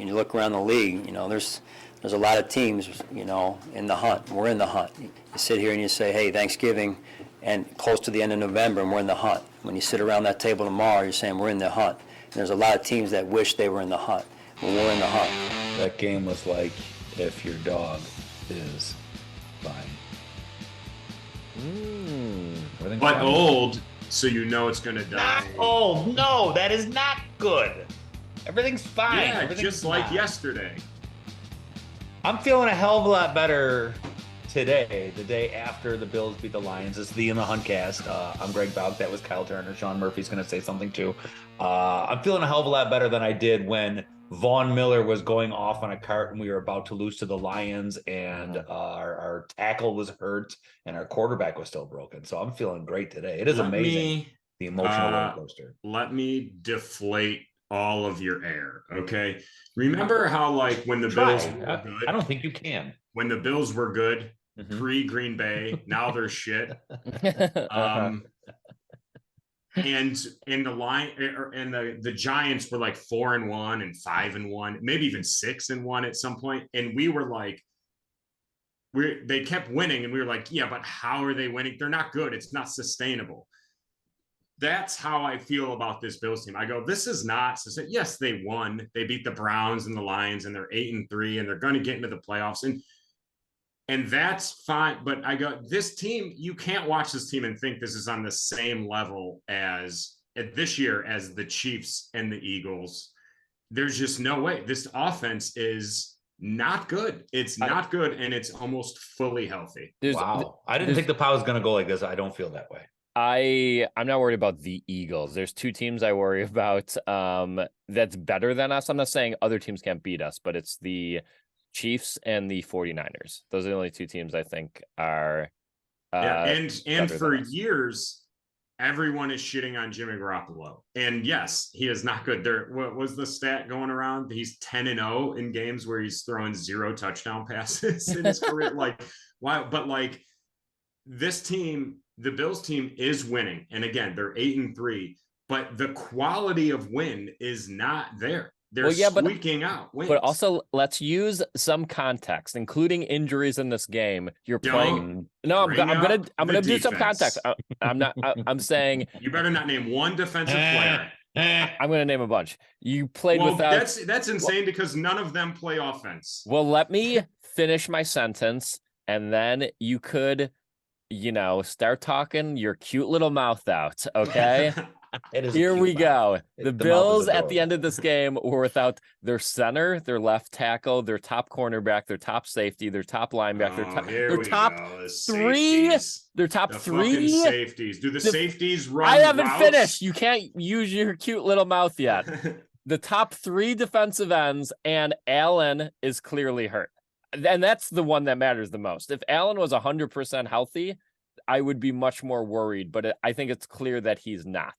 you look around the league, there's a lot of teams, in the hunt. We're in the hunt. You sit here and you say, hey, Thanksgiving, and close to the end of November, and we're in the hunt. When you sit around that table tomorrow, you're saying we're in the hunt. And there's a lot of teams that wish they were in the hunt. But we're in the hunt. That game was like if your dog is fine. But fine. Old, so you know it's going to die. Oh, no, that is not good. Everything's fine. Yeah, Everything's just fine. like yesterday. I'm feeling a hell of a lot better today, the day after the Bills beat the Lions. It's the In the Hunt cast. I'm Greg Bauk. That was Kyle Turner. Sean Murphy's going to say something too. I'm feeling a hell of a lot better than I did when Vaughn Miller was going off on a cart and we were about to lose to the Lions, and our tackle was hurt and our quarterback was still broken. So I'm feeling great today. It is amazing. The emotional roller coaster. Let me deflate all of your air, okay? Remember how, like, when the Bills were good? I don't think you can. When the Bills were good, pre-Green Bay, now they're shit. And in the line, and the Giants were like 4-1 and 5-1, maybe even 6-1 at some point. And we were like, they kept winning, and we were like, yeah, but how are they winning? They're not good. It's not sustainable. That's how I feel about this Bills team. I go, this is not. Yes, they won. They beat the Browns and the Lions, and they're 8-3, and they're going to get into the playoffs, and that's fine. But I go, this team, you can't watch this team and think this is on the same level as this year as the Chiefs and the Eagles. There's just no way. This offense is not good. It's not good, and it's almost fully healthy. Wow. I didn't think the Power was going to go like this. I don't feel that way. I'm not worried about the Eagles. There's two teams I worry about that's better than us. I'm not saying other teams can't beat us, but it's the Chiefs and the 49ers. Those are the only two teams I think are and for years everyone is shitting on Jimmy Garoppolo. And yes, he is not good. What was the stat going around? He's 10-0 in games where he's throwing 0 touchdown passes in his career. Like, why? But like, this team, the Bills team, is winning. And again, they're 8-3, but the quality of win is not there. They're squeaking out wins. But also, let's use some context, including injuries in this game. You're playing. No, I'm gonna do some context. I'm saying you better not name one defensive player. I'm gonna name a bunch. You played without. That's insane because none of them play offense. Well, let me finish my sentence, and then you could, start talking your cute little mouth out. Okay. Here we go. The Bills at the end of this game were without their center, their left tackle, their top cornerback, their top safety, their top linebacker, their top three safeties. Do the safeties run? I haven't routes? Finished. You can't use your cute little mouth yet. The top 3 defensive ends, and Allen is clearly hurt. And that's the one that matters the most. If Allen was 100% healthy, I would be much more worried, but I think it's clear that he's not.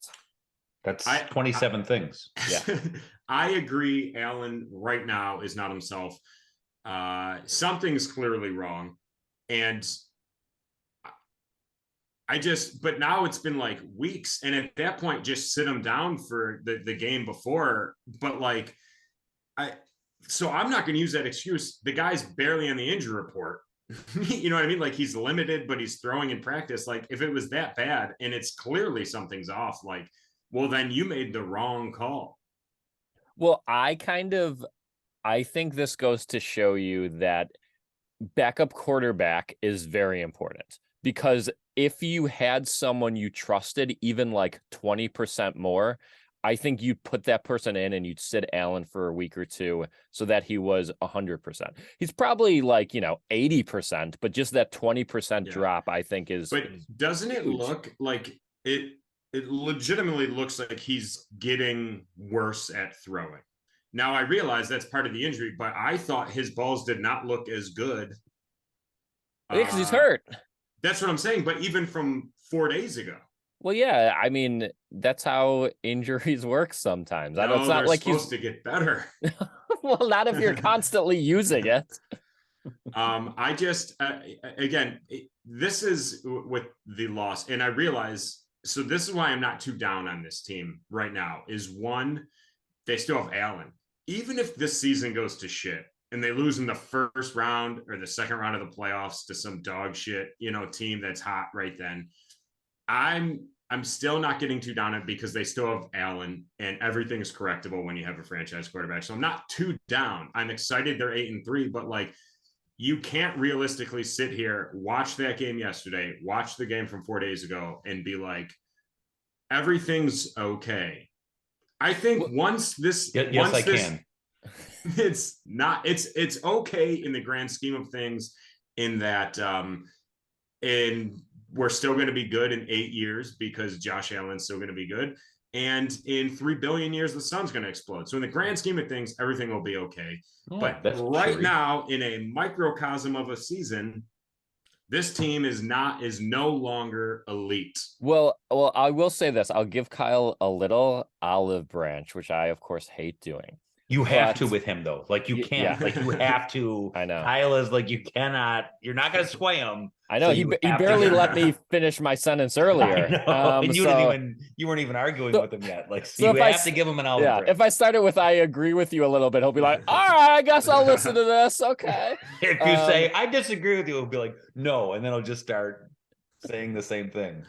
That's 27 things. Yeah. I agree. Allen right now is not himself. Something's clearly wrong. And but now it's been like weeks. And at that point, just sit him down for the game before. But like, so I'm not going to use that excuse. The guy's barely on the injury report. You know what I mean? Like, he's limited, but he's throwing in practice. Like, if it was that bad and it's clearly something's off, like, well, then you made the wrong call. Well, I think this goes to show you that backup quarterback is very important, because if you had someone you trusted, even like 20% more, I think you'd put that person in and you'd sit Allen for a week or two so that he was 100%. He's probably like, 80%, but just that 20% drop, I think is. But doesn't it look like it legitimately looks like he's getting worse at throwing? Now, I realize that's part of the injury, but I thought his balls did not look as good. Yeah, because he's hurt. That's what I'm saying. But even from 4 days ago. Well, yeah, I mean, that's how injuries work sometimes. No, it's not like he's supposed to get better. Well, not if you're constantly using it. I just, again, this is with the loss. And I realize, so this is why I'm not too down on this team right now, is one, they still have Allen. even if this season goes to shit and they lose in the first round or the second round of the playoffs to some dog shit, team that's hot right then, I'm still not getting too down on it because they still have Allen and everything is correctable when you have a franchise quarterback. So I'm not too down. I'm excited they're 8-3, but like, you can't realistically sit here, watch that game yesterday, watch the game from 4 days ago, and be like, everything's okay. I think once this, it's not, it's okay in the grand scheme of things, in that, and we're still going to be good in 8 years because Josh Allen's still going to be good. And in 3 billion years, the sun's going to explode. So in the grand scheme of things, everything will be okay. But right now, in a microcosm of a season, this team is no longer elite. Well, I will say this. I'll give Kyle a little olive branch, which I, of course, hate doing. You have to with him, though. Like, you can't. Like, you have to. I know. Kyle is like, you're not going to sway him. I know. So he barely let me finish my sentence earlier. And you weren't even arguing with him yet. Like, so you have to give him an olive branch. If I started with "I agree with you" a little bit, he'll be like, "All right, I guess I'll listen to this." Okay. If you say "I disagree with you," he'll be like, "No," and then he'll just start saying the same thing.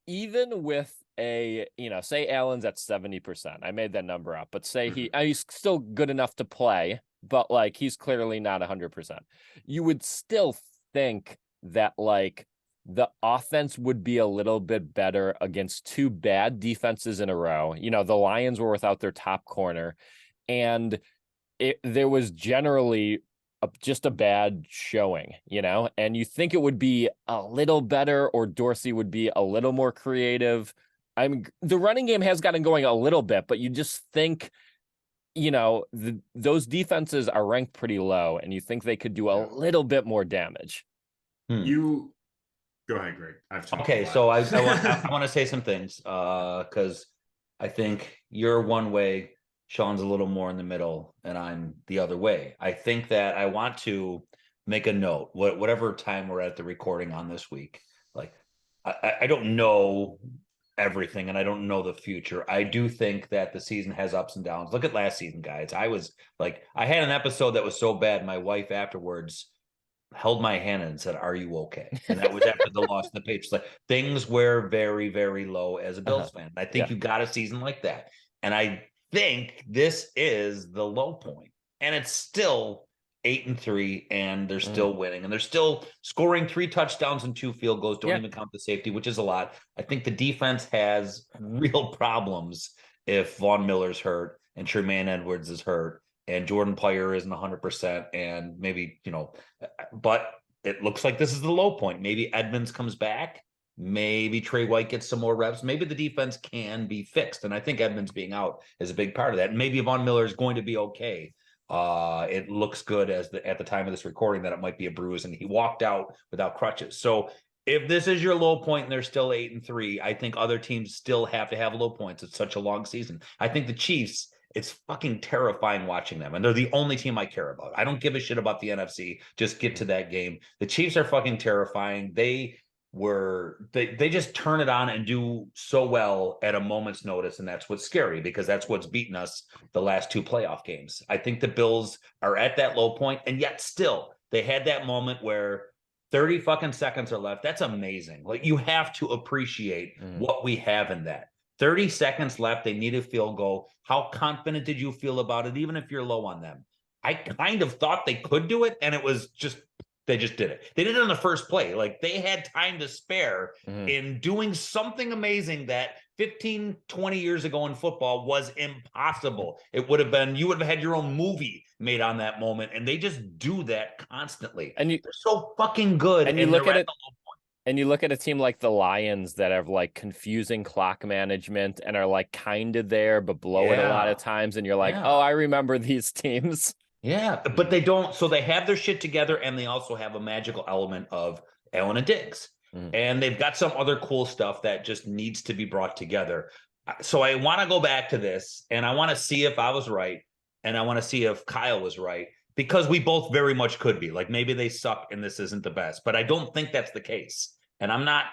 Even with say Allen's at 70%. I made that number up, but say he's still good enough to play, but like he's clearly not 100%. You would still think that like the offense would be a little bit better against two bad defenses in a row. The Lions were without their top corner, and there was generally just a bad showing, and you think it would be a little better, or Dorsey would be a little more creative. I mean, the running game has gotten going a little bit, but you just think, those defenses are ranked pretty low, and you think they could do a little bit more damage. You go ahead, Greg. Okay, so I want to say some things because I think you're one way, Sean's a little more in the middle, and I'm the other way. I think that I want to make a note, whatever time we're at the recording on this week. Like, I don't know everything, and I don't know the future. I do think that the season has ups and downs. Look at last season, guys. I was like, I had an episode that was so bad, my wife afterwards held my hand and said, "Are you okay?" And that was after the loss to the Patriots. Like, things were very, very low as a Bills fan. I think you got a season like that. And I think this is the low point. And it's still 8-3, and they're still winning, and they're still scoring 3 touchdowns and 2 field goals. Don't even count the safety, which is a lot. I think the defense has real problems if Von Miller's hurt and Tremaine Edwards is hurt and Jordan Poyer isn't 100%, and maybe, but it looks like this is the low point. Maybe Edmonds comes back. Maybe Tre White gets some more reps. Maybe the defense can be fixed. And I think Edmonds being out is a big part of that. And maybe Von Miller is going to be okay. It looks good at the time of this recording that it might be a bruise, and he walked out without crutches. So if this is your low point and they're still 8-3, I think other teams still have to have low points. It's such a long season. I think the Chiefs, it's fucking terrifying watching them. And they're the only team I care about. I don't give a shit about the NFC. Just get to that game. The Chiefs are fucking terrifying. They just turn it on and do so well at a moment's notice. And that's what's scary, because that's what's beaten us the last 2 playoff games. I think the Bills are at that low point, and yet still they had that moment where 30 fucking seconds are left. That's amazing. Like, you have to appreciate what we have in that. 30 seconds left. They need a field goal. How confident did you feel about it, even if you're low on them? I kind of thought they could do it, and it was just, they just did it. They did it on the first play. Like, they had time to spare in doing something amazing that 15, 20 years ago in football was impossible. It would have been, you would have had your own movie made on that moment, and they just do that constantly. And they're so fucking good. And you look at it, and you look at a team like the Lions that have like confusing clock management and are like kind of there, but blow it a lot of times. And you're like, oh, I remember these teams. Yeah, but they don't. So they have their shit together, and they also have a magical element of Allen and Diggs. And they've got some other cool stuff that just needs to be brought together. So I want to go back to this, and I want to see if I was right, and I want to see if Kyle was right, because we both very much could be. Like, maybe they suck and this isn't the best, but I don't think that's the case. And I'm not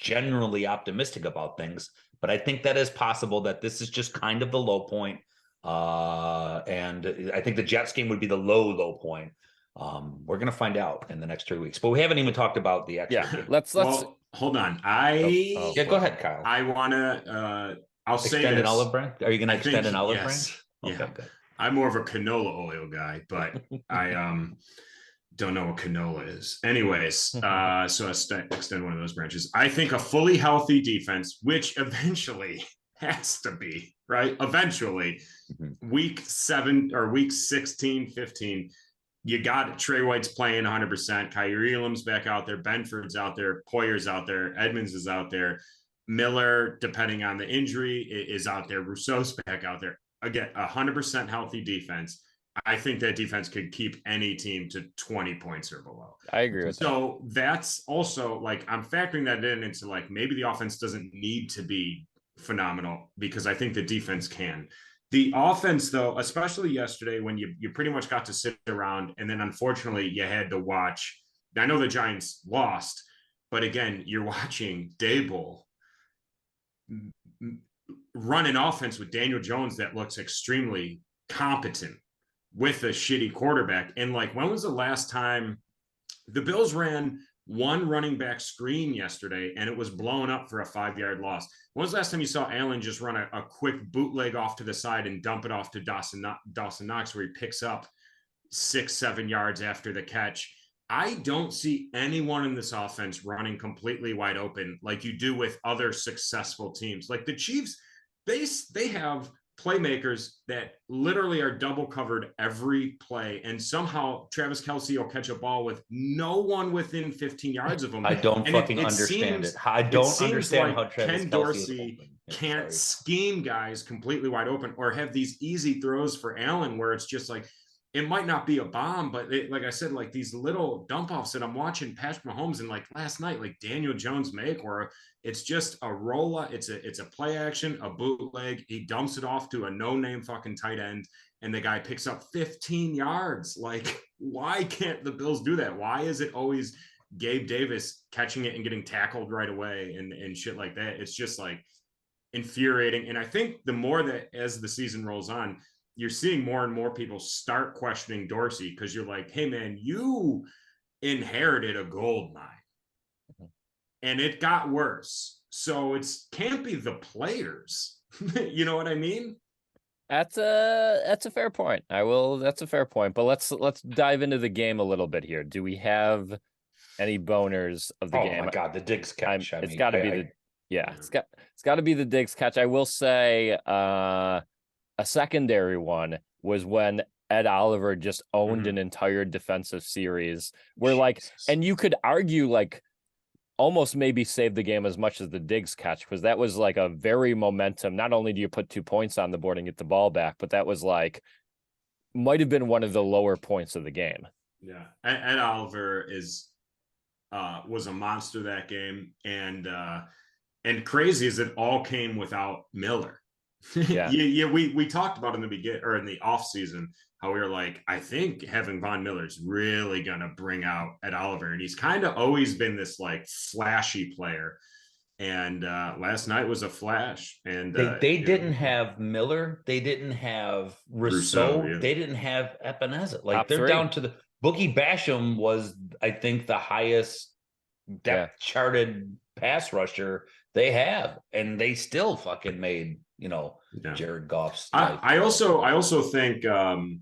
generally optimistic about things, but I think that is possible, that this is just kind of the low point. And I think the Jets game would be the low point. We're gonna find out in the next 3 weeks, but we haven't even talked about the extra Yeah, game. let's. Well, hold on. Yeah, go ahead, Kyle. I want to. I'll say Extend an this. olive branch. Are you going to I extend think an olive yes. branch? Okay, Yeah. good. I'm more of a canola oil guy, but I don't know what canola is. Anyways, so I extend one of those branches. I think a fully healthy defense, which eventually has to be, right? Eventually, week 7 or week 16, 15, you got it. Tre White's playing 100%. Kyrie Elam's back out there. Benford's out there. Poyer's out there. Edmonds is out there. Miller, depending on the injury, is out there. Rousseau's back out there. Again, 100% healthy defense. I think that defense could keep any team to 20 points or below. I agree with that. So that's also like, I'm factoring that into like, maybe the offense doesn't need to be phenomenal because I think the defense can. The offense, though, especially yesterday when you pretty much got to sit around and then unfortunately you had to watch. I know the Giants lost, but again, you're watching Daboll run an offense with Daniel Jones that looks extremely competent with a shitty quarterback. And like, when was the last time the Bills ran one running back screen yesterday and it was blown up for a 5-yard loss? When was the last time you saw Allen just run a quick bootleg off to the side and dump it off to Dawson Knox where he picks up 6-7 yards after the catch? I don't see anyone in this offense running completely wide open like you do with other successful teams. Like the Chiefs, they have playmakers that literally are double covered every play, and somehow Travis Kelce will catch a ball with no one within 15 yards of him. I don't understand it. I don't understand how Travis Ken Kelce Dorsey is can't scheme guys completely wide open or have these easy throws for Allen where it's just like, it might not be a bomb, but like I said, like these little dump offs that I'm watching Patrick Mahomes and like last night, like Daniel Jones make, where it's just a roll up, it's a play action, a bootleg. He dumps it off to a no-name fucking tight end, and the guy picks up 15 yards. Like, why can't the Bills do that? Why is it always Gabe Davis catching it and getting tackled right away and shit like that? It's just like infuriating. And I think the more that as the season rolls on, you're seeing more and more people start questioning Dorsey because you're like, hey, man, you inherited a gold mine and it got worse. So it can't be the players. You know what I mean? That's a fair point. That's a fair point. But let's dive into the game a little bit here. Do we have any boners of the game? Oh my God, the Diggs catch. It's got to be it's got to be the Diggs catch. I will say a secondary one was when Ed Oliver just owned an entire defensive series where and you could argue like almost maybe save the game as much as the Diggs catch, because that was like a very momentum. Not only do you put 2 points on the board and get the ball back, but that was like, might have been one of the lower points of the game. Yeah. Ed Oliver was a monster that game. And crazy is it all came without Miller. Yeah. We talked about in the beginning or in the off season how we were like, I think having Von Miller's really gonna bring out Ed Oliver, and he's kind of always been this like flashy player. And last night was a flash. And they didn't have Miller, they didn't have Rousseau, yeah. They didn't have Epineza. Like Top they're three. down to the Boogie Basham was, I think, the highest depth charted pass rusher they have, and they still fucking made Jared Goff's life. I also think that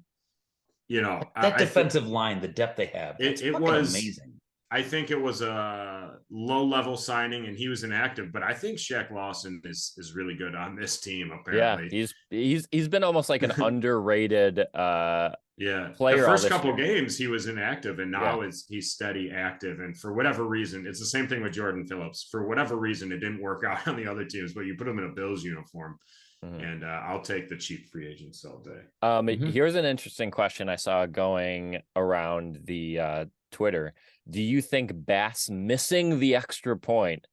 defensive line, the depth they have, it was amazing. I think it was a low-level signing, and he was inactive. But I think Shaq Lawson is really good on this team. Apparently, yeah, he's been almost like an underrated player. The first couple games he was inactive, and now he's steady active. And for whatever reason, it's the same thing with Jordan Phillips. For whatever reason, it didn't work out on the other teams. But you put him in a Bills uniform. And I'll take the cheap free agents all day. Here's an interesting question I saw going around the Twitter. Do you think Bass missing the extra point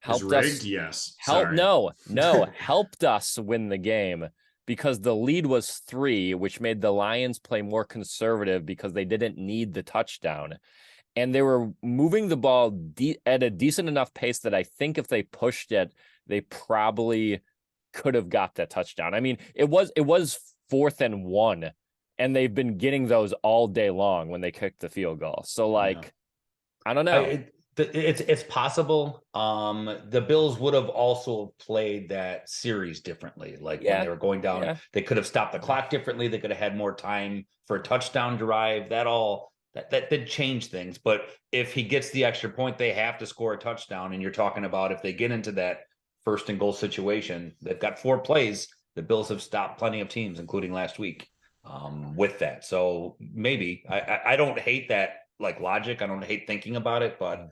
helped us? Yes. Helped us win the game, because the lead was 3, which made the Lions play more conservative because they didn't need the touchdown. And they were moving the ball at a decent enough pace that I think if they pushed it, they probably could have got that touchdown. I mean, it was 4th and 1, and they've been getting those all day long when they kick the field goal. So like, I don't know. It's possible. The Bills would have also played that series differently. Like when they were going down, they could have stopped the clock differently. They could have had more time for a touchdown drive. That did change things. But if he gets the extra point, they have to score a touchdown. And you're talking about if they get into that 1st and goal situation, they've got 4 plays. The Bills have stopped plenty of teams, including last week, with that. So maybe I don't hate that like logic. I don't hate thinking about it, but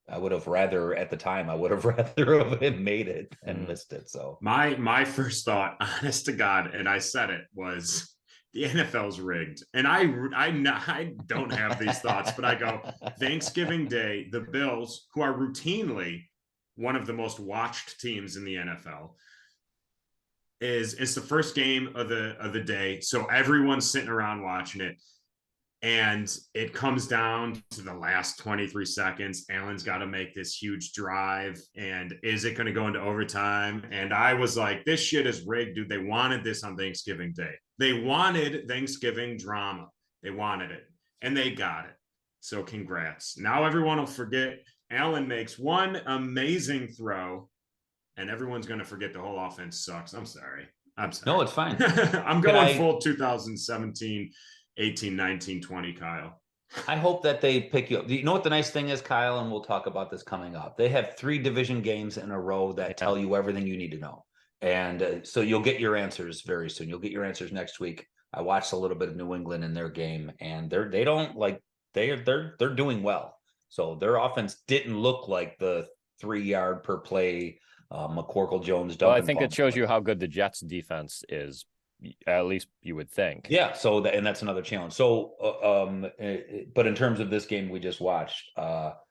I would have rather at the time, I would have rather have him made it and missed it. So my first thought, honest to God, and I said it, was the NFL's rigged. And I don't have these thoughts, but I go, Thanksgiving Day, the Bills, who are routinely one of the most watched teams in the NFL, it's the first game of the day. So everyone's sitting around watching it. And it comes down to the last 23 seconds. Allen's got to make this huge drive. And is it going to go into overtime? And I was like, this shit is rigged, dude. They wanted this on Thanksgiving Day. They wanted Thanksgiving drama. They wanted it. And they got it. So congrats. Now everyone will forget. Allen makes one amazing throw. And everyone's going to forget the whole offense sucks. I'm sorry. No, it's fine. I'm going full 2017. 18, 19, 20, Kyle. I hope that they pick you up. You know what the nice thing is, Kyle, and we'll talk about this coming up. They have 3 division games in a row that tell you everything you need to know. And so you'll get your answers very soon. You'll get your answers next week. I watched a little bit of New England in their game, and they're doing well. So their offense didn't look like the 3-yard per play McCorkle Jones. Well, I think it shows you how good the Jets defense is. At least you would think. Yeah. So and that's another challenge. So, but in terms of this game we just watched,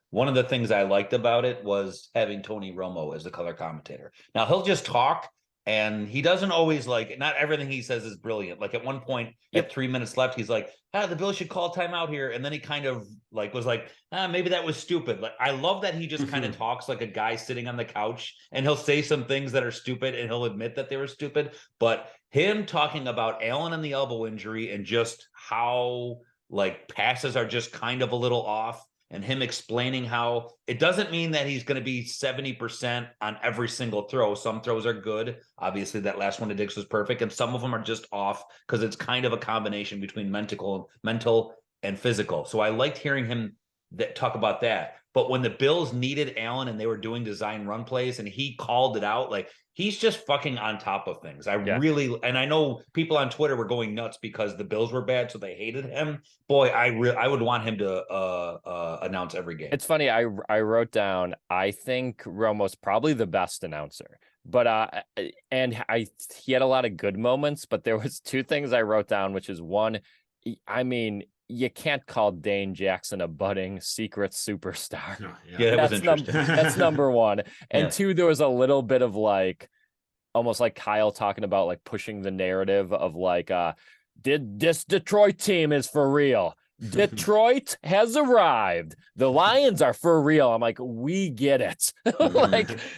one of the things I liked about it was having Tony Romo as the color commentator. Now he'll just talk, and he doesn't always not everything he says is brilliant. Like at one point, at 3 minutes left, he's like, the Bills should call timeout here. And then he kind of was like, maybe that was stupid. Like, I love that he just kind of talks like a guy sitting on the couch, and he'll say some things that are stupid and he'll admit that they were stupid. But him talking about Allen and the elbow injury and just how passes are just kind of a little off, and him explaining how it doesn't mean that he's going to be 70% on every single throw. Some throws are good. Obviously, that last one to Diggs was perfect. And some of them are just off because it's kind of a combination between mental and physical. So I liked hearing him talk about that. But when the Bills needed Allen and they were doing design run plays and he called it out, he's just fucking on top of things. And I know people on Twitter were going nuts because the Bills were bad, so they hated him. Boy, I would want him to announce every game. It's funny. I wrote down, I think Romo's probably the best announcer, but he had a lot of good moments, but there was 2 things I wrote down, which is one, I mean, you can't call Dane Jackson a budding secret superstar. No, yeah, that was interesting. That's number 1. And 2, there was a little bit of almost like Kyle talking about pushing the narrative of this Detroit team is for real. Detroit has arrived. The Lions are for real. I'm like, we get it.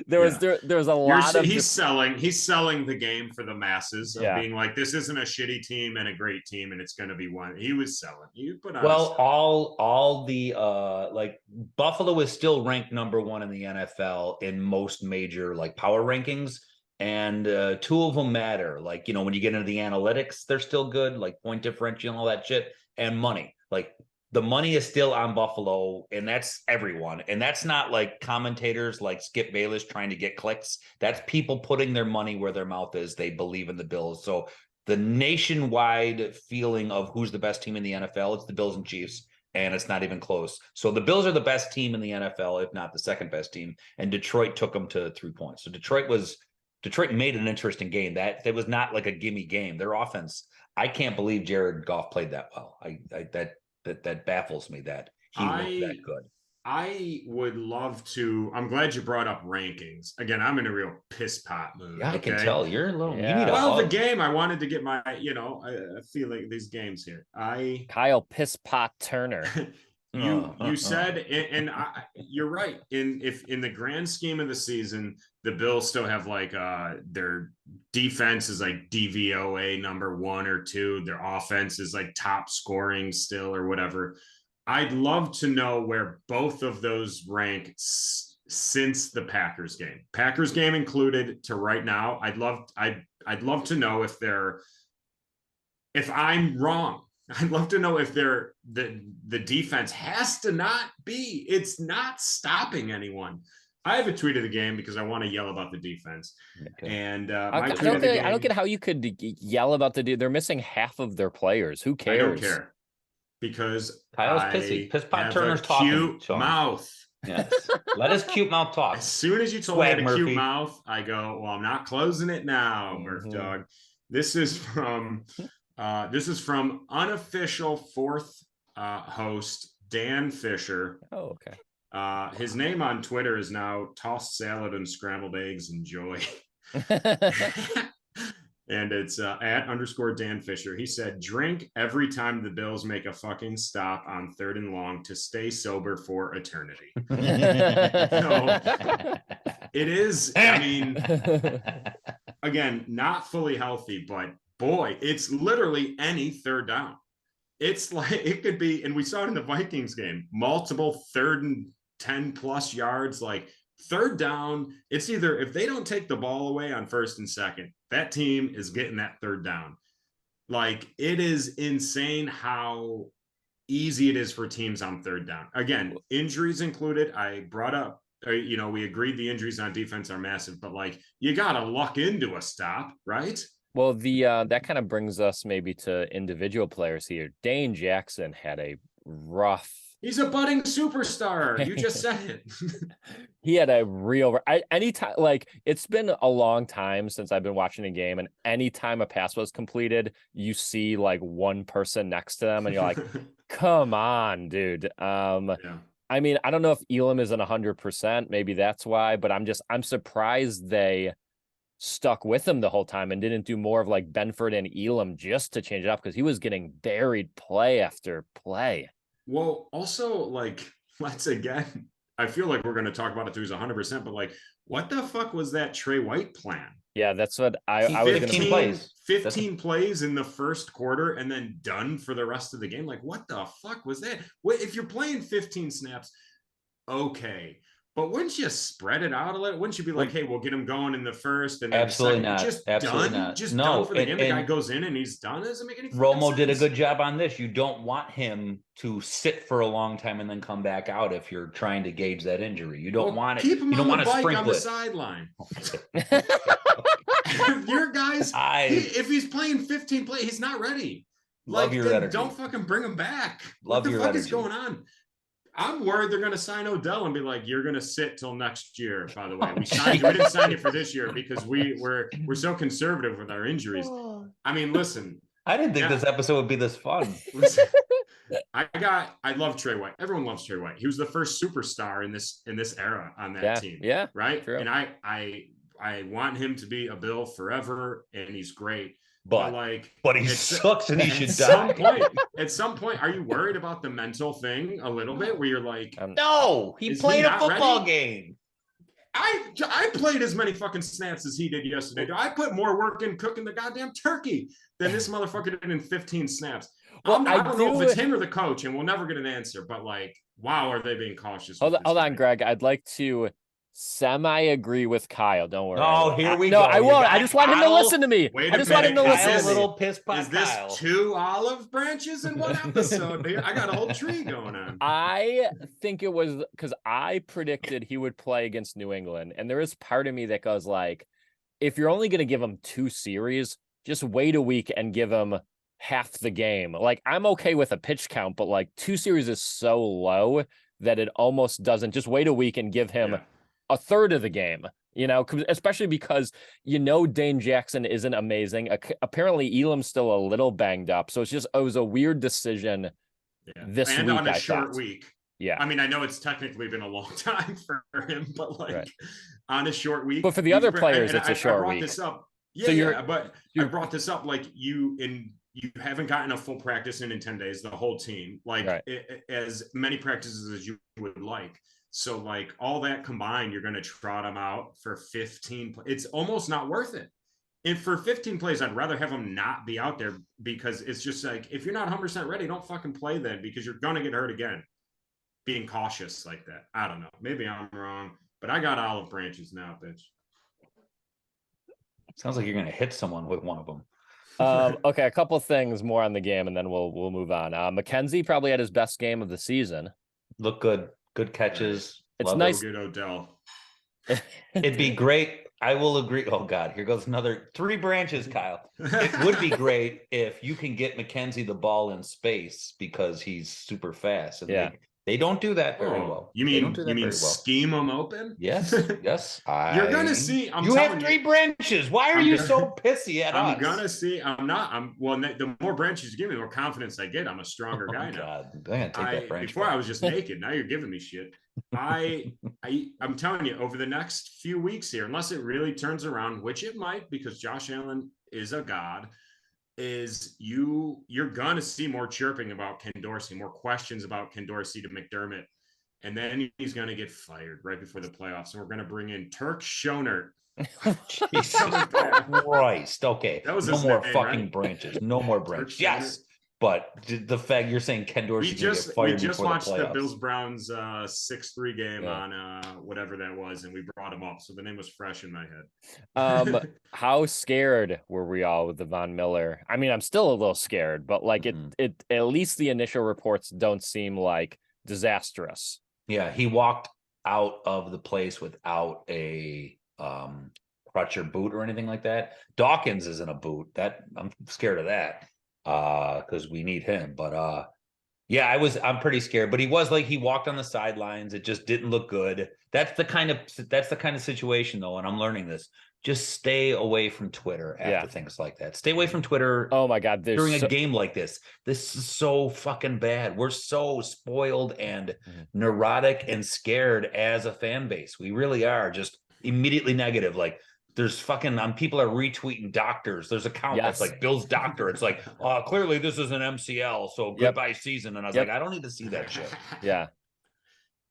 There was a lot of he's selling the game for the masses of being like, this isn't a shitty team and a great team and it's going to be one. He was selling. You put on all the Buffalo is still ranked number 1 in the NFL in most major power rankings. And 2 of them matter. When you get into the analytics, they're still good, point differential and all that shit, and money. The money is still on Buffalo, and that's everyone. And that's not commentators like Skip Bayless trying to get clicks. That's people putting their money where their mouth is. They believe in the Bills. So the nationwide feeling of who's the best team in the NFL, it's the Bills and Chiefs, and it's not even close. So the Bills are the best team in the NFL, if not the second best team, and Detroit took them to 3 points. So Detroit made an interesting game. That was not a gimme game. Their offense, I can't believe Jared Goff played that well. That baffles me that he looked that good. I would love to. I'm glad you brought up rankings. Again, I'm in a real piss pot mood. Yeah, I can tell you're a little. Yeah. You need the game. I wanted to get my. I feel like these games here. Kyle Piss Pot Turner. You said, and you're right. In the grand scheme of the season, the Bills still have like their defense is like DVOA number 1 or 2. Their offense is like top scoring still or whatever. I'd love to know where both of those rank since the Packers game included to right now. I'd love to know if I'm wrong. I'd love to know if the defense has to not be. It's not stopping anyone. I have a tweet of the game because I want to yell about the defense. Okay. And I don't get how you could yell about they're missing half of their players. Who cares? I don't care because Kyle's pissy. Piss pot have Turner's a talking. Cute Sean. mouth. Yes. Let his cute mouth talk. As soon as you told me I had a cute mouth, I go, well, I'm not closing it now, Murph Dog. This is from unofficial fourth host Dan Fisher. Oh, okay. His name on Twitter is now Tossed Salad and Scrambled Eggs Enjoy. And it's @ Dan Fisher. He said, drink every time the Bills make a fucking stop on 3rd and long to stay sober for eternity. So it is, I mean, again, not fully healthy, but boy, it's literally any 3rd down. It's like, it could be, and we saw it in the Vikings game, multiple 3rd and 10 plus yards, like 3rd down. It's either, if they don't take the ball away on 1st and 2nd, that team is getting that 3rd down. Like, it is insane how easy it is for teams on 3rd down. Again, injuries included. I brought up, we agreed the injuries on defense are massive, but like, you got to luck into a stop, right? Well, that kind of brings us maybe to individual players here. Dane Jackson had a rough. He's a budding superstar. You just said it. He had a real anytime, like, it's been a long time since I've been watching a game, and anytime a pass was completed, you see like one person next to them and you're like, come on, dude. Yeah. I mean, I don't know if Elam isn't 100%, maybe that's why, but I'm surprised they stuck with him the whole time and didn't do more of like Benford and Elam just to change it up, because he was getting buried play after play. Well, also, like, let's again, I feel like we're going to talk about it through 100%, but like, what the fuck was that Tre White plan? Yeah, that's what I was going to 15 plays. 15 plays in the first quarter and then done for the rest of the game. Like, what the fuck was that? If you're playing 15 snaps, okay. But wouldn't you spread it out a little? Wouldn't you be like, hey, we'll get him going in the first and then absolutely not. Just absolutely done? Not. Just no, done for the game. The guy goes in and he's done. It doesn't make any Romo sense. did a good job on this. You don't want him to sit for a long time and then come back out if you're trying to gauge that injury. You don't want it. Keep him you don't on want the to bike on the sprinkle it. sideline. Your guys, if he's playing 15 plays, he's not ready. Love your energy. Don't fucking bring him back. Love your what the fuck energy. is going on? I'm worried they're going to sign Odell and be like, "You're going to sit till next year." By the way, we didn't sign you for this year because we're so conservative with our injuries. I mean, listen. I didn't think this episode would be this fun. Listen, I love Tre White. Everyone loves Tre White. He was the first superstar in this era on that team. Yeah, right. True. And I want him to be a Bill forever, and he's great. But he sucks and he should die. At some point, are you worried about the mental thing a little bit where you're like, no, he played a football game. I played as many fucking snaps as he did yesterday. I put more work in cooking the goddamn turkey than this motherfucker did in 15 snaps. Well, I don't know if it's him or the coach, and we'll never get an answer, but like, wow, are they being cautious? Hold on, Greg. I'd like to semi-agree with Kyle. Don't worry. Oh, here we go. No, I won't. I just want him to listen to me. I just want him to listen to me. Little piss pot. Is this Kyle. 2 olive branches in one episode? I got a whole tree going on. I think it was because I predicted he would play against New England, and there is part of me that goes like, if you're only going to give him 2 series, just wait a week and give him half the game. Like, I'm okay with a pitch count, but like 2 series is so low that it almost doesn't. Just wait a week and give him a third of the game, especially because, Dane Jackson isn't amazing. Apparently Elam's still a little banged up. So it was a weird decision this week. And on a short week. Yeah. I mean, I know it's technically been a long time for him, but on a short week. But for the other players, it's a short week. This up. I brought this up like you haven't gotten a full practice in 10 days, the whole team, like Right. as many practices as you would like. So like all that combined, you're going to trot them out for 15. It's almost not worth it. And for 15 plays, I'd rather have them not be out there, because it's just like, if you're not 100% ready, don't fucking play then, because you're going to get hurt again. Being cautious like that. I don't know. Maybe I'm wrong, but I got olive branches now, bitch. Sounds like you're going to hit someone with one of them. Okay, a couple things more on the game, and then we'll move on. McKenzie probably had his best game of the season. Look good. Good catches. It's Love nice. Go get Odell. It'd be great. I will agree. Oh God, here goes another 3 branches, Kyle. It would be great if you can get McKenzie the ball in space, because he's super fast. And Yeah. they don't do that very well. You They mean don't do that very well. scheme them open? Yes, yes. You're gonna see. You have 3 branches. Why are you so pissy at us? I'm gonna see. I'm not. Well, the more branches you give me, the more confidence I get. I'm a stronger guy now. God, I'm gonna take that branch. Before back. I was just naked. Now you're giving me shit. I'm telling you, over the next few weeks here, unless it really turns around, which it might, because Josh Allen is a god, you're gonna see more chirping about Ken Dorsey, more questions about Ken Dorsey to McDermott, and then he's gonna get fired right before the playoffs. And we're gonna bring in Turk Schonert. Jesus Christ. Okay. That was no his more name, fucking right? branches. No more branches. Yes. But the fact you're saying Ken Dorsey We just before watched the the playoffs. Bills Browns 6-3 game Yeah. on whatever that was, and we brought him up, so the name was fresh in my head. How scared were we all with the Von Miller? I mean, I'm still a little scared, but like it at least the initial reports don't seem like disastrous. Yeah, he walked out of the place without a crutch or boot or anything like that. Dawkins is in a boot. That I'm scared of that because we need him. But yeah, I'm pretty scared. But he walked on the sidelines. It just didn't look good. That's the kind of situation though, and I'm learning this. Just stay away from Twitter after things like that. Stay away from Twitter. Oh my God. During a game like this. This is so fucking bad. We're so spoiled and neurotic and scared as a fan base. We really are just immediately negative. Like there's fucking people are retweeting doctors. There's a count that's like Bill's doctor. It's like, clearly this is an MCL. So goodbye season. And I was like, I don't need to see that shit. Yeah.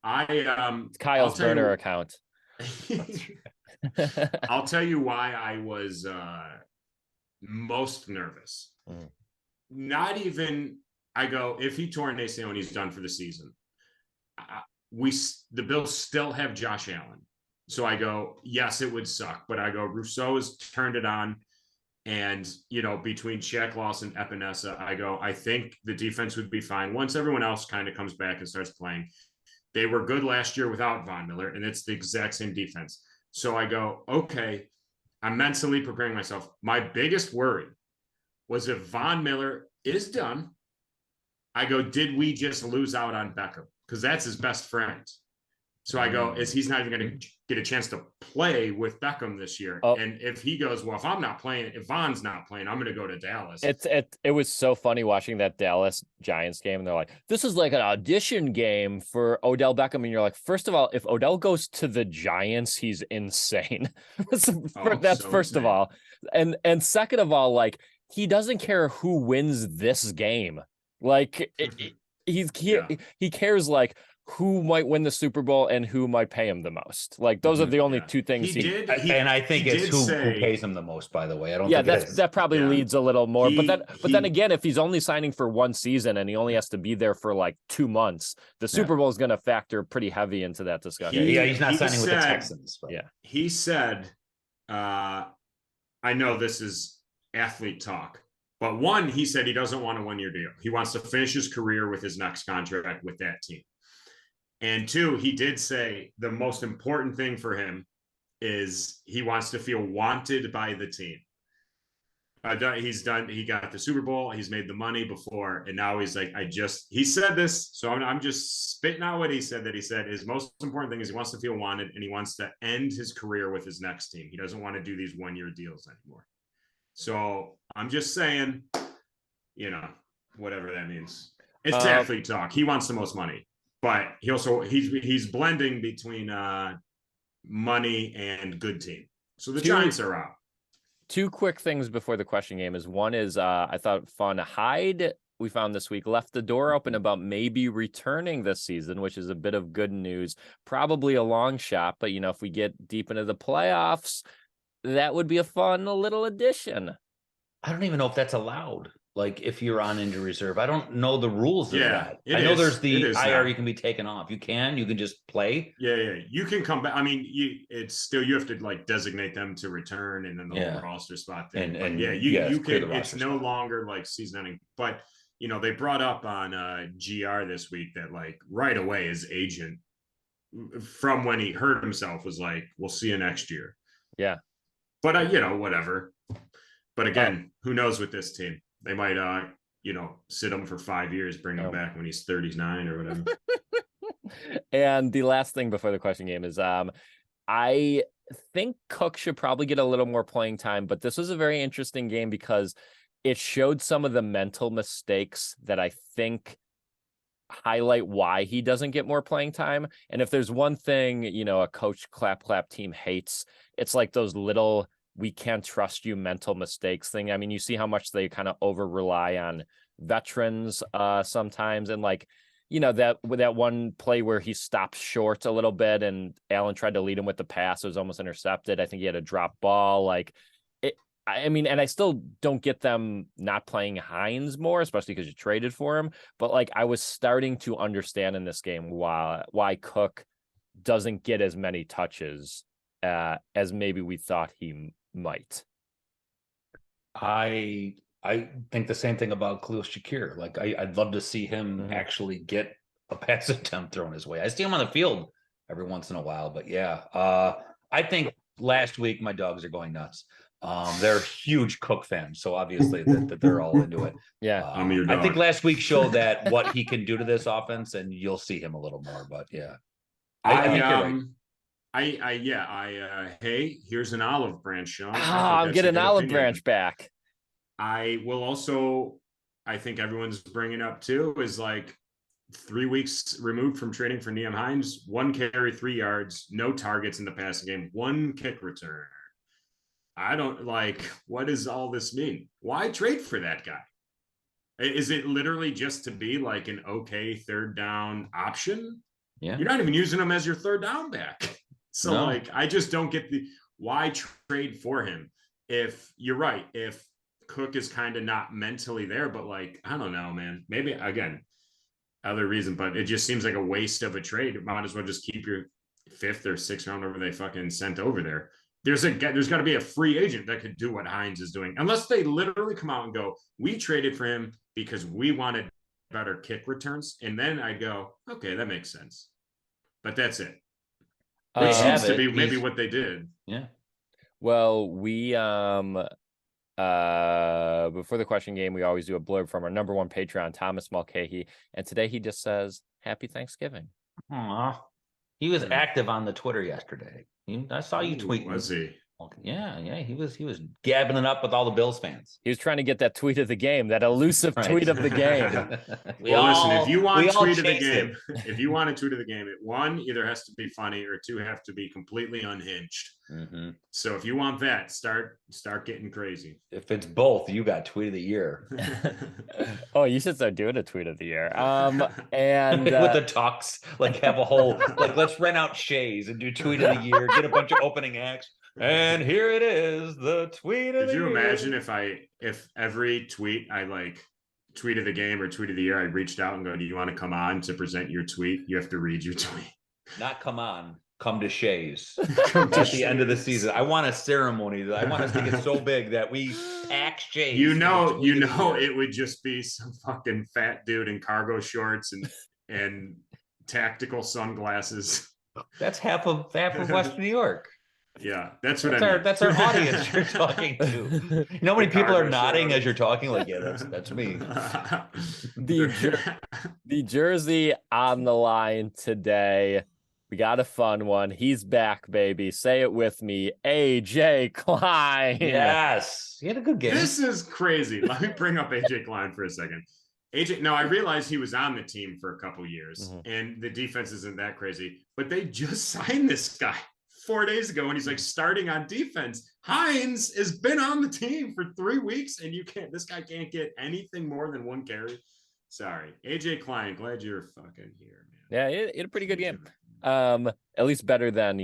It's Kyle's burner account. I'll tell you why I was most nervous. Not even, I go, if he tore an ACL and he's done for the season, the Bills still have Josh Allen. So I go, yes, it would suck. But I go, Rousseau has turned it on. And, between Shaq Lawson and Epinesa, I go, I think the defense would be fine once everyone else kind of comes back and starts playing. They were good last year without Von Miller, and it's the exact same defense. So I go, okay, I'm mentally preparing myself. My biggest worry was if Von Miller is done, I go, did we just lose out on Beckham? Because that's his best friend. So I go, he's not even going to get a chance to play with Beckham this year. And if he goes, well, if Von's not playing, I'm going to go to Dallas. It was so funny watching that Dallas Giants game. And they're like, this is like an audition game for Odell Beckham. And you're like, first of all, if Odell goes to the Giants, he's insane. That's first of all. And second of all, like, he doesn't care who wins this game. Like he cares like who might win the Super Bowl and who might pay him the most. Like those are the only two things and I think it's who pays him the most, by the way. I don't think that probably leads a little more. But then again, if he's only signing for one season and he only has to be there for like 2 months, the Super Bowl is going to factor pretty heavy into that discussion. He's not signing with the Texans. But. Yeah. He said, I know this is athlete talk, but one, he said he doesn't want a 1-year deal. He wants to finish his career with his next contract with that team. And two, he did say the most important thing for him is he wants to feel wanted by the team. He got the Super Bowl, he's made the money before, and now he's like, he said this, so I'm just spitting out what he said, that he said his most important thing is he wants to feel wanted and he wants to end his career with his next team. He doesn't want to do these 1-year deals anymore. So I'm just saying, whatever that means. It's athlete talk. He wants the most money. But he's blending between money and good team. So the Giants are out. two quick things before the question game is one is I thought fun. Hyde, we found this week, left the door open about maybe returning this season, which is a bit of good news. Probably a long shot, but if we get deep into the playoffs, that would be a fun little addition. I don't even know if that's allowed. Like if you're on injury reserve, I don't know the rules of that. I know there's the IR you can be taken off. You can just play. Yeah. You can come back. I mean, it's still, you have to like designate them to return and then the whole roster spot thing. And you can, it's no spot. longer like season ending. But they brought up on GR this week that like right away his agent from when he hurt himself was like, we'll see you next year. Yeah. But whatever. But again, who knows with this team? They might, sit him for 5 years, bring him back when he's 39 or whatever. And the last thing before the question game is, I think Cook should probably get a little more playing time, but this was a very interesting game because it showed some of the mental mistakes that I think highlight why he doesn't get more playing time. And if there's one thing, a coach clap team hates, it's like those little we can't trust you mental mistakes thing. I mean, you see how much they kind of over rely on veterans sometimes. And like, that one play where he stopped short a little bit and Allen tried to lead him with the pass. It was almost intercepted. I think he had a drop ball. Like it, I mean, and I still don't get them not playing Hines more, especially because you traded for him. But like, I was starting to understand in this game why Cook doesn't get as many touches as maybe we thought he might. I think the same thing about Khalil Shakir. Like I'd love to see him actually get a pass attempt thrown his way. I see him on the field every once in a while, but I think last week my dogs are going nuts. They're huge Cook fans, so obviously that they're all into it. Yeah, I think last week showed that what he can do to this offense, and you'll see him a little more. But I think you're right. Hey, here's an olive branch, Sean. I'm getting an olive branch back. I will also, I think everyone's bringing up too, is like 3 weeks removed from trading for Nyheim Hines, 1 carry, 3 yards, no targets in the passing game, 1 kick return. I don't what does all this mean? Why trade for that guy? Is it literally just to be like an okay third down option? Yeah. You're not even using him as your third down back. So I just don't get why trade for him. If you're right, if Cook is kind of not mentally there, but I don't know, man, maybe again, other reason, but it just seems like a waste of a trade. You might as well just keep your 5th or 6th round over they fucking sent over there. There's got to be a free agent that could do what Hines is doing, unless they literally come out and go, we traded for him because we wanted better kick returns. And then I'd go, okay, that makes sense. But that's it. Which seems to be maybe what they did. Yeah. Well, we before the question game, we always do a blurb from our number one Patreon, Thomas Mulcahy, and today he just says, "Happy Thanksgiving." Aww. He was active on the Twitter yesterday. I saw you tweeting. Was he? Yeah. He was gabbing it up with all the Bills fans. He was trying to get that tweet of the game, that elusive tweet of the game. Listen, if you want tweet of the game, if you want a tweet of the game, one either has to be funny or 2 have to be completely unhinged. Mm-hmm. So if you want that, start getting crazy. If it's both, you got tweet of the year. Oh, you should start doing a tweet of the year. And with the talks, have a whole let's rent out Shays and do tweet of the year, get a bunch of opening acts. And here it is, the tweet of the year. Could you imagine if every tweet I tweet of the game or tweet of the year, I reached out and go, do you want to come on to present your tweet? You have to read your tweet. Not come on, come to Shays at the end of the season. I want a ceremony. I want us to get so big that we pack Shays. You know, it would just be some fucking fat dude in cargo shorts and tactical sunglasses. That's half of West New York. Yeah, that's I mean. That's our audience you're talking to. You know how many people are nodding as you're talking? That's me. The jersey on the line today. We got a fun one. He's back, baby. Say it with me. AJ Klein. Yes. He had a good game. This is crazy. Let me bring up AJ Klein for a second. I realized he was on the team for a couple years and the defense isn't that crazy, but they just signed this guy 4 days ago when he's like starting on defense. Hines has been on the team for 3 weeks, and this guy can't get anything more than 1 carry. Sorry, AJ Klein, glad you're fucking here, man. Yeah, it had a pretty good game. At least better than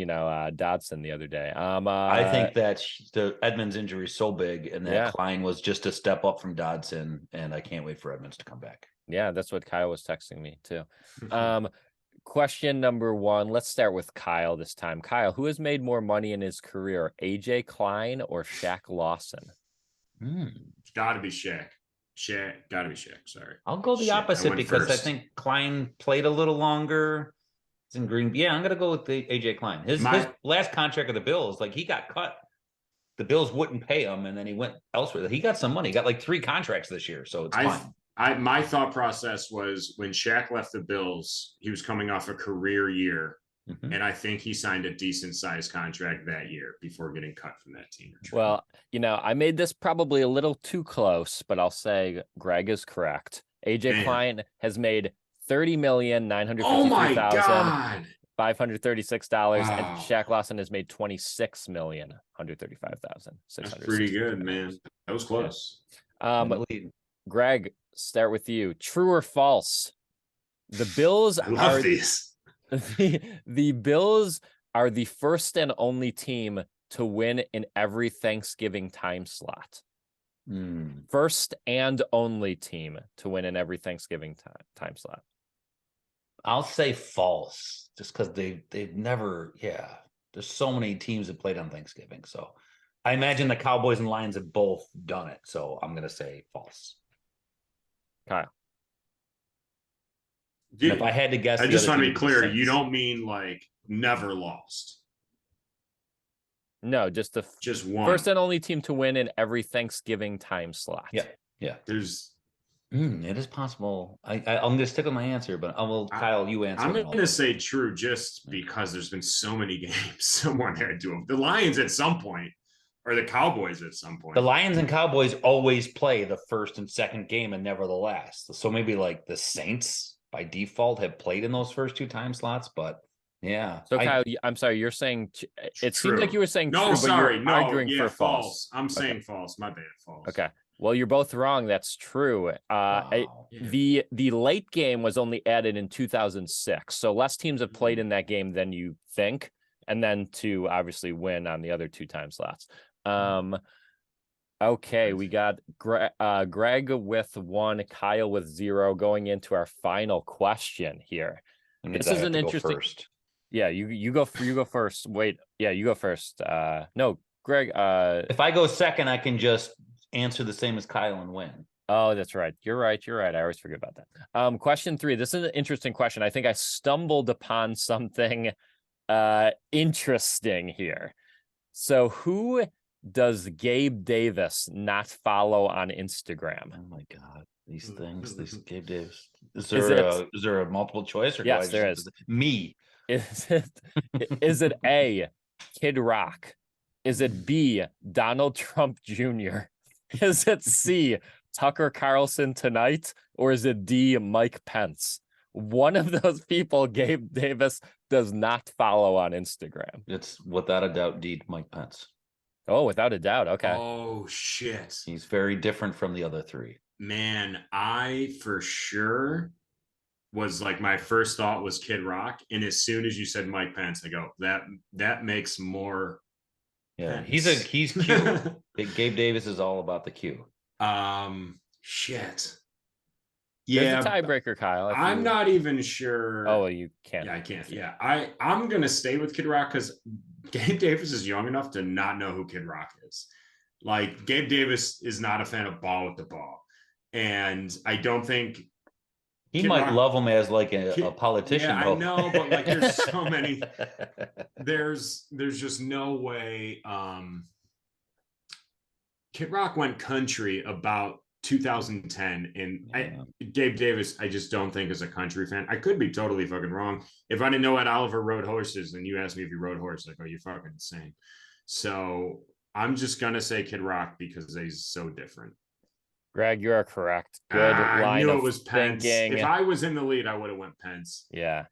Dodson the other day. I think that the Edmonds injury is so big, and that Yeah. Klein was just a step up from Dodson, and I can't wait for Edmonds to come back. Yeah, that's what Kyle was texting me too. Question number 1. Let's start with Kyle this time. Kyle, who has made more money in his career, AJ Klein or Shaq Lawson? It's got to be Shaq. Got to be Shaq. Sorry. I'll go the Shit, opposite because first. I think Klein played a little longer. It's in Green. Yeah, I'm gonna go with the AJ Klein. His last contract of the Bills, like he got cut. The Bills wouldn't pay him, and then he went elsewhere. He got some money. He got like 3 contracts this year, so it's fine. My thought process was when Shaq left the Bills, he was coming off a career year, and I think he signed a decent sized contract that year before getting cut from that team. Well, I made this probably a little too close, but I'll say Greg is correct. AJ Klein has made $30,953,536, and Shaq Lawson has made $26,135,600. That's pretty good, man. That was close. Greg, start with you. True or false? The Bills I love these. The Bills are the first and only team to win in every Thanksgiving time slot. First and only team to win in every Thanksgiving time slot. I'll say false, just because they've never. Yeah, there's so many teams that played on Thanksgiving, so I imagine the Cowboys and Lions have both done it. So I'm gonna say false. Kyle. Dude, if I had to guess, I just want to be clear. You don't mean like never lost. No, just one. First and only team to win in every Thanksgiving time slot. Yeah. There's. It is possible. I'm going to stick with my answer, but Kyle, you answer. I'm going to say true just because there's been so many games. Someone had to have. The Lions at some point, or the Cowboys at some point. The Lions and Cowboys always play the first and second game and never the last. So maybe like the Saints by default have played in those first 2 time slots, but yeah. So Kyle, I'm sorry, you're saying it seemed like you were saying no, true, sorry, but you're arguing for false. I'm saying false. My bad, false. Okay. Well, you're both wrong. That's true. The late game was only added in 2006, so less teams have played in that game than you think, and then to obviously win on the other 2 time slots. Okay, we got Greg with 1, Kyle with 0, going into our final question here. This is an interesting. Yeah, you go first. Wait, yeah, you go first. No, Greg. If I go second, I can just answer the same as Kyle and win. Oh, that's right. You're right. I always forget about that. Question 3. This is an interesting question. I think I stumbled upon something interesting here. So who does Gabe Davis not follow on Instagram? Oh my God. These things, this Gabe Davis. Is there a multiple choice? Or yes, there is. Me. Is it A, Kid Rock? Is it B, Donald Trump Jr.? Is it C, Tucker Carlson Tonight? Or is it D, Mike Pence? One of those people Gabe Davis does not follow on Instagram. It's without a doubt D, Mike Pence. Oh, without a doubt. Okay. Oh, shit. He's very different from the other 3. Man, I for sure was like, my first thought was Kid Rock. And as soon as you said Mike Pence, I go, that makes more. Yeah, he's cute. Gabe Davis is all about the Q. Shit. Yeah, there's a tiebreaker, Kyle. I'm not even sure. Oh, you can't. Yeah, I can't. Yeah, I'm gonna stay with Kid Rock because Gabe Davis is young enough to not know who Kid Rock is. Like, Gabe Davis is not a fan of Ball with the Ball, and I don't think he might love him as like a politician. Yeah, I know, but like, there's so many. There's just no way. Kid Rock went country about 2010, and Gabe Davis, I just don't think is a country fan. I could be totally fucking wrong. If I didn't know Ed Oliver rode horses, and you asked me if he rode horses, like, oh, you're fucking insane. So I'm just gonna say Kid Rock because he's so different. Greg, you are correct. Good line I knew of it was Pence. thinking. If I was in the lead, I would have went Pence. Yeah.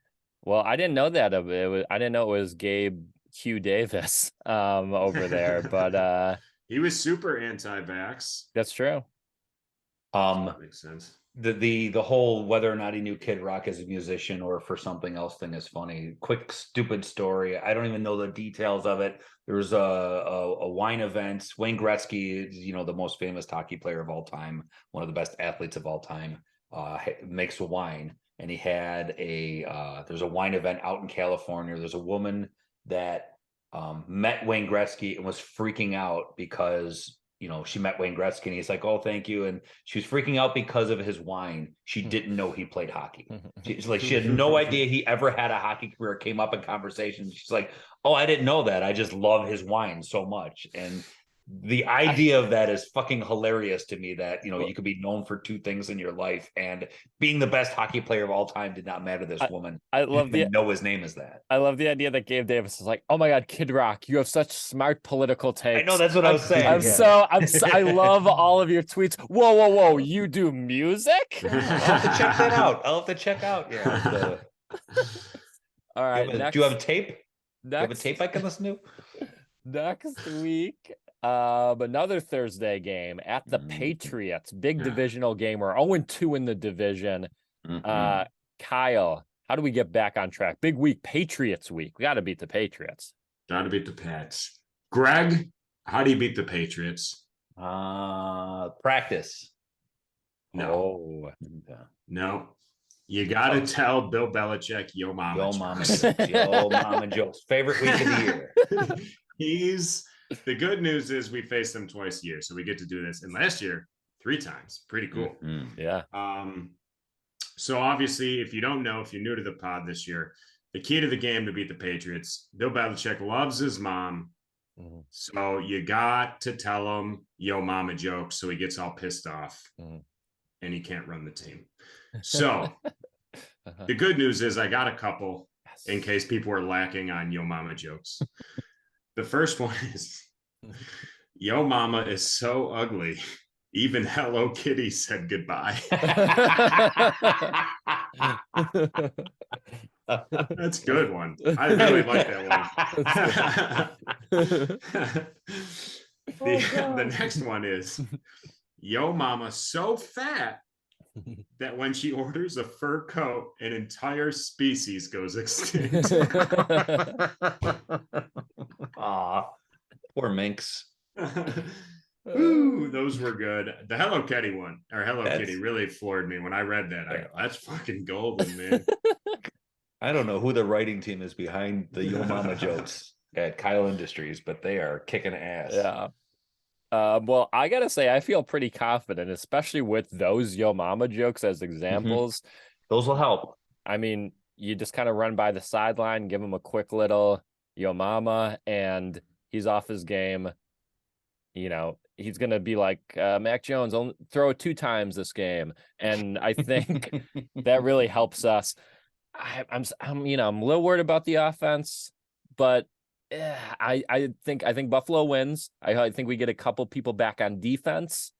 Well, I didn't know that. I didn't know it was Gabe Hugh Davis over there, but He was super anti-vax. that's true. That makes sense. The whole whether or not he knew Kid Rock as a musician or for something else thing is funny. Quick stupid story. I don't even know the details of it. There was a wine event. Wayne Gretzky is, the most famous hockey player of all time, one of the best athletes of all time, makes a wine. And he had there's a wine event out in California. There's a woman that met Wayne Gretzky and was freaking out because she met Wayne Gretzky and he's like, oh, thank you. And she was freaking out because of his wine. She didn't know he played hockey. She's like, she had no idea he ever had a hockey career. It came up in conversation. She's like, oh, I didn't know that. I just love his wine so much. And the idea of that is fucking hilarious to me, that you could be known for two things in your life, and being the best hockey player of all time did not matter to this woman. I love the know his name is that. I love the idea that Gabe Davis is like, oh my God, Kid Rock, you have such smart political takes. I know, that's what I was saying. I love all of your tweets. Whoa, you do music? I'll have to check that out. I'll have to check out. Yeah. All right. Do you have a tape? Do you have a tape I can listen to? Next week, another Thursday game at the Patriots. Big divisional game. We're 0-2 in the division. Kyle, how do we get back on track? Big week, Patriots week. We got to beat the Patriots. Got to beat the Pats. Greg, how do you beat the Patriots? Practice. No. Yeah. No. You got to tell Bill Belichick, yo mama. Yo mama jokes. Yo mama jokes. Favorite week of the year. The good news is we face them twice a year, so we get to do this. And last year, 3 times. Pretty cool. Yeah. So obviously, if you don't know, if you're new to the pod this year, the key to the game to beat the Patriots, Bill Belichick loves his mom. So you got to tell him yo mama jokes so he gets all pissed off and he can't run the team. So the good news is I got a couple in case people were lacking on yo mama jokes. The first one is, yo mama is so ugly, even Hello Kitty said goodbye. That's a good one. I really like that one. The next one is, yo mama so fat that when she orders a fur coat, an entire species goes extinct. Aw, poor minx. Ooh, those were good. The Hello Kitty one, or Kitty, really floored me when I read that. I go, that's fucking golden, man. I don't know who the writing team is behind the Yo Mama jokes at Kyle Industries, but they are kicking ass. Yeah. Well, I gotta say, I feel pretty confident, especially with those Yo Mama jokes as examples. Those will help. I mean, you just kind of run by the sideline, give him a quick little Yo Mama, and he's off his game. He's going to be like, Mac Jones, only throw it 2 times this game. And I think that really helps us. I'm a little worried about the offense, but I think Buffalo wins. I think we get a couple people back on defense,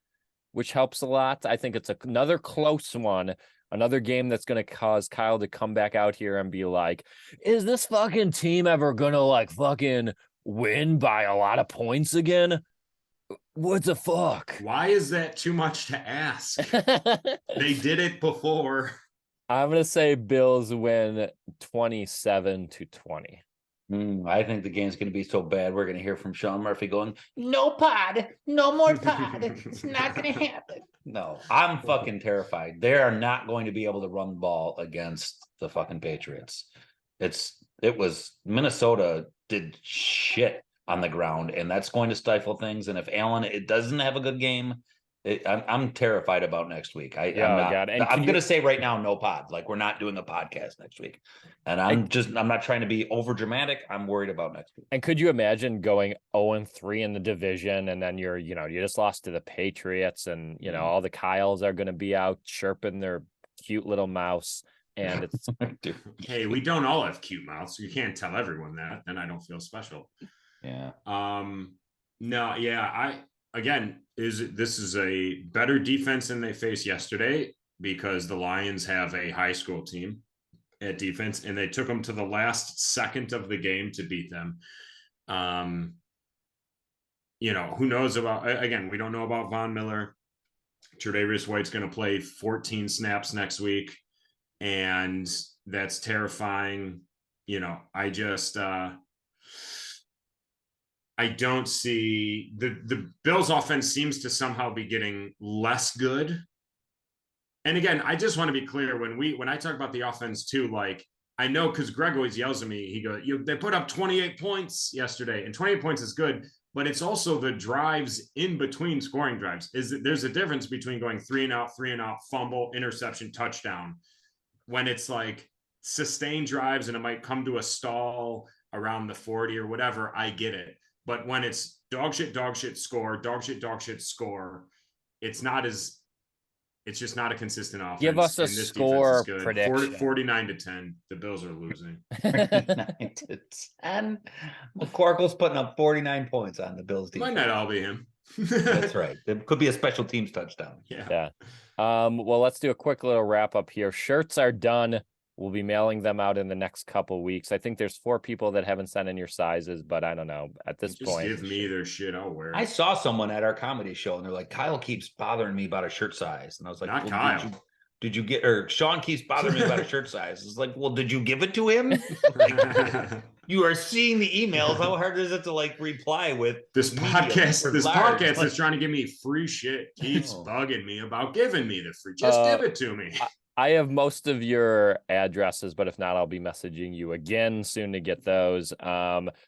which helps a lot. I think it's another close one, another game that's going to cause Kyle to come back out here and be like, is this fucking team ever going to fucking win by a lot of points again? What the fuck? Why is that too much to ask? They did it before. I'm going to say Bills win 27-20. I think the game's going to be so bad, we're going to hear from Sean Murphy going, no pod, no more pod. It's not going to happen. No, I'm fucking terrified. They are not going to be able to run the ball against the fucking Patriots. It was Minnesota did shit on the ground, and that's going to stifle things. And if Allen it doesn't have a good game, I'm terrified about next week. I'm going to say right now, no pod. We're not doing a podcast next week, and I'm not trying to be over dramatic. I'm worried about next week. And could you imagine going 0-3 in the division, and then you just lost to the Patriots, and all the Kyles are going to be out chirping their cute little mouse, and it's hey, we don't all have cute mouths. You can't tell everyone that. Then I don't feel special. Yeah. No. Yeah. This is a better defense than they faced yesterday because the Lions have a high school team at defense, and they took them to the last second of the game to beat them. Who knows about, again, we don't know about Von Miller. Tre White's going to play 14 snaps next week, and that's terrifying. I don't see the Bills offense seems to somehow be getting less good. And again, I just want to be clear when I talk about the offense too, like I know because Greg always yells at me, he goes, they put up 28 points yesterday, and 28 points is good, but it's also the drives in between scoring drives. There's a difference between going 3-and-out, fumble, interception, touchdown, when it's like sustained drives and it might come to a stall around the 40 or whatever, I get it. But when it's dog shit, score, dog shit, score, it's just not a consistent offense. Give us a score prediction. 49-10. The Bills are losing. 49-10. McCorkle's putting up 49 points on the Bills team. Might not all be him. That's right. It could be a special teams touchdown. Yeah. Well, let's do a quick little wrap up here. Shirts are done. We'll be mailing them out in the next couple weeks. I think there's 4 people that haven't sent in your sizes, but I don't know at this point. Just give me their shit. I'll wear it. I saw someone at our comedy show and they're like, Kyle keeps bothering me about a shirt size. And I was like, not Kyle. Did you get, or Sean keeps bothering me about a shirt size. It's like, well, did you give it to him? Like, you are seeing the emails. How hard is it to like reply with this podcast? This podcast is trying to give me free shit. Keeps bugging me about giving me the free. Just give it to me. I have most of your addresses, but if not, I'll be messaging you again soon to get those.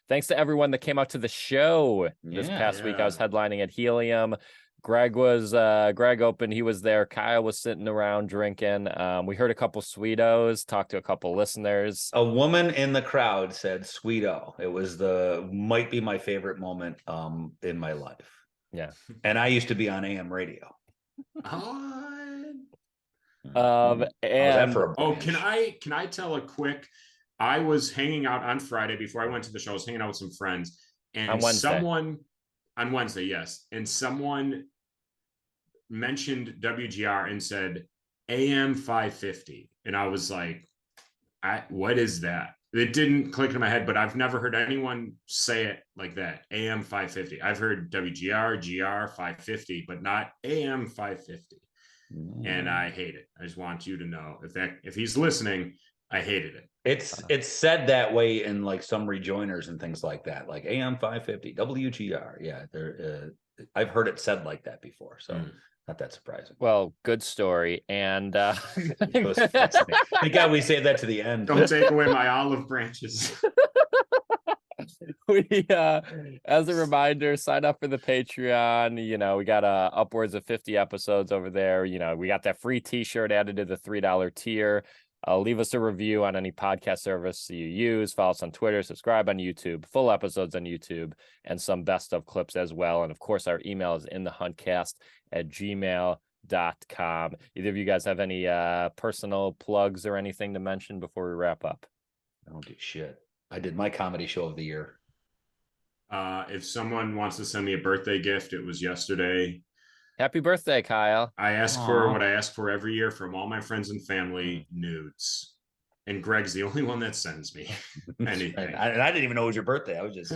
Thanks to everyone that came out to the show this past week. I was headlining at Helium. Greg opened. He was there. Kyle was sitting around drinking. We heard a couple Sweetos, talked to a couple listeners. A woman in the crowd said Sweeto. It was might be my favorite moment in my life. Yeah. And I used to be on AM radio. And can I tell a quick? I was hanging out on Friday before I went to the show. I was hanging out with some friends, and on Wednesday, yes, and someone mentioned WGR and said AM 550, and I was like, what is that? It didn't click in my head, but I've never heard anyone say it like that. AM 550. I've heard WGR, GR 550, but not AM 550. And I hate it. I just want you to know if he's listening, I hated it. It's said that way in like some rejoiners and things like that, like AM 550, WGR. Yeah, I've heard it said like that before, so not that surprising. Well, good story. And thank God we saved that to the end. Don't take away my olive branches. We as a reminder, sign up for the Patreon. We got upwards of 50 episodes over there. We got that free t-shirt added to the $3 tier. Leave us a review on any podcast service you use. Follow us on Twitter, subscribe on YouTube, full episodes on YouTube, and some best of clips as well. And of course, our email is inthehuntcast@gmail.com. Either of you guys have any personal plugs or anything to mention before we wrap up? I don't do shit. I did my comedy show of the year. If someone wants to send me a birthday gift, it was yesterday. Happy birthday, Kyle. I ask for what I ask for every year from all my friends and family, nudes. And Greg's the only one that sends me anything. I didn't even know it was your birthday. I just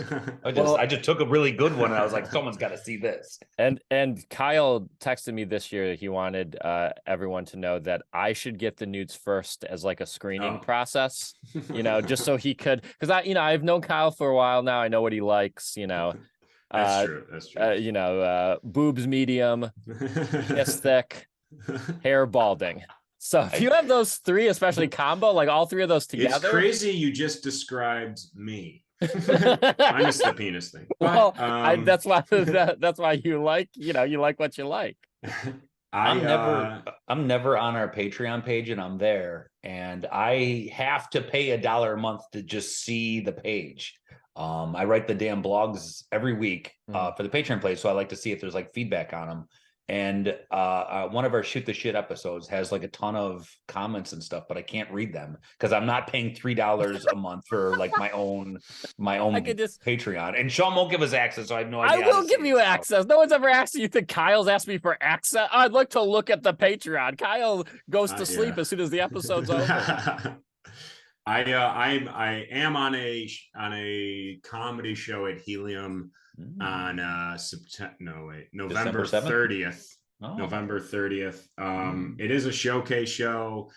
took a really good one and I was like, someone's got to see this. And Kyle texted me this year that he wanted everyone to know that I should get the nudes first as like a screening process, just so he could, because I've known Kyle for a while now. I know what he likes, That's true. Boobs medium, chest thick, hair balding. So if you have those 3, especially combo, like all 3 of those together, it's crazy. You just described me. Minus the penis thing. But, well, that's why you like what you like. I'm never on our Patreon page, and I'm there, and I have to pay $1 a month to just see the page. I write the damn blogs every week for the Patreon page, so I like to see if there's like feedback on them. And one of our shoot the shit episodes has like a ton of comments and stuff, but I can't read them because I'm not paying $3 a month for like my own Patreon. And Sean won't give us access, so I have no idea. I will give you access. No one's ever asked you. Think Kyle's asked me for access? I'd like to look at the Patreon. Kyle goes to sleep as soon as the episode's over. I am on a comedy show at Helium on November December 7th? 30th. Oh. November 30th. It is a showcase show.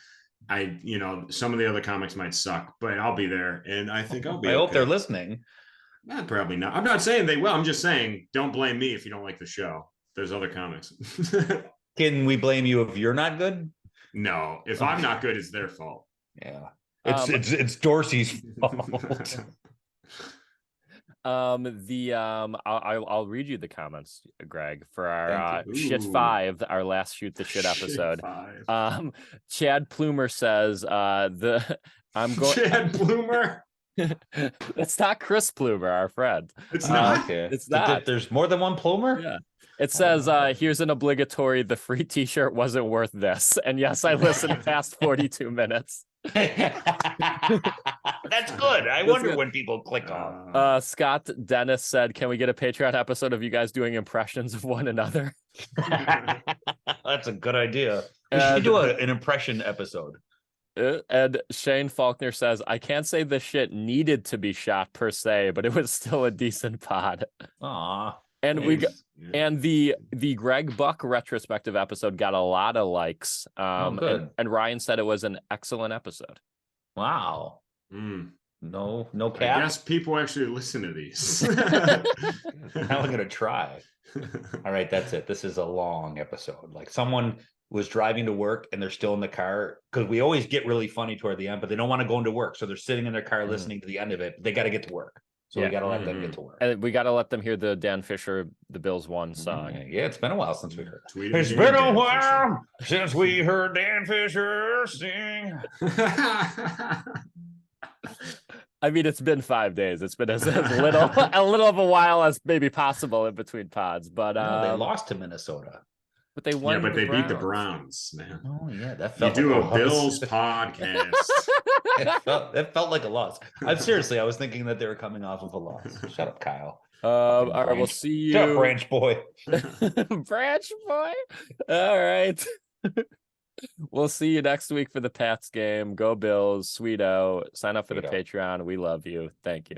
Some of the other comics might suck, but I'll be there, and I think I'll be. I hope okay. they're listening. Probably not. I'm not saying they will. I'm just saying don't blame me if you don't like the show. There's other comics. Can we blame you if you're not good? No, if I'm not good, it's their fault. Yeah. It's Dorsey's fault. I'll read you the comments, Greg, for our Thank you. shit Ooh. 5, our last shoot the shit episode. Shit 5. Chad Plumer says I'm going. Chad Plumer. It's not Chris Plumer, our friend. It's not. Okay. It's not. There's more than one Plumer? Yeah. It says here's an obligatory. The free T-shirt wasn't worth this, and yes, I listened past 42 minutes. That's good. I wonder when people click on. Scott Dennis said, "Can we get a Patreon episode of you guys doing impressions of one another?" That's a good idea. We should do an impression episode. And Shane Faulkner says, "I can't say the shit needed to be shot per se, but it was still a decent pod." Aw. And and the Greg Buck retrospective episode got a lot of likes. Good. And Ryan said it was an excellent episode. Wow. No cap. I guess people actually listen to these. Now I'm gonna try. All right, that's it. This is a long episode. Like someone was driving to work and they're still in the car because we always get really funny toward the end, but they don't want to go into work, so they're sitting in their car listening to the end of it. But they got to get to work, so we got to let them get to work. And we got to let them hear the Dan Fisher, the Bills One song. Yeah, it's been a while since we heard it. It's been a while since we heard Dan Fisher sing. I mean, it's been 5 days. It's been as little a little of a while as maybe possible in between pods. But they lost to Minnesota. But they won. Yeah, but they beat the Browns, man. Oh yeah, that You felt do like a Bills podcast. That felt like a loss. I was thinking that they were coming off of a loss. Shut up, Kyle. All right, we'll see you. Shut up, Branch Boy. Branch Boy. All right. We'll see you next week for the Pats game. Go Bills, Sweeto. Sign up for the Patreon. We love you. Thank you.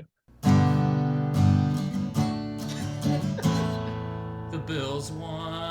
The Bills won.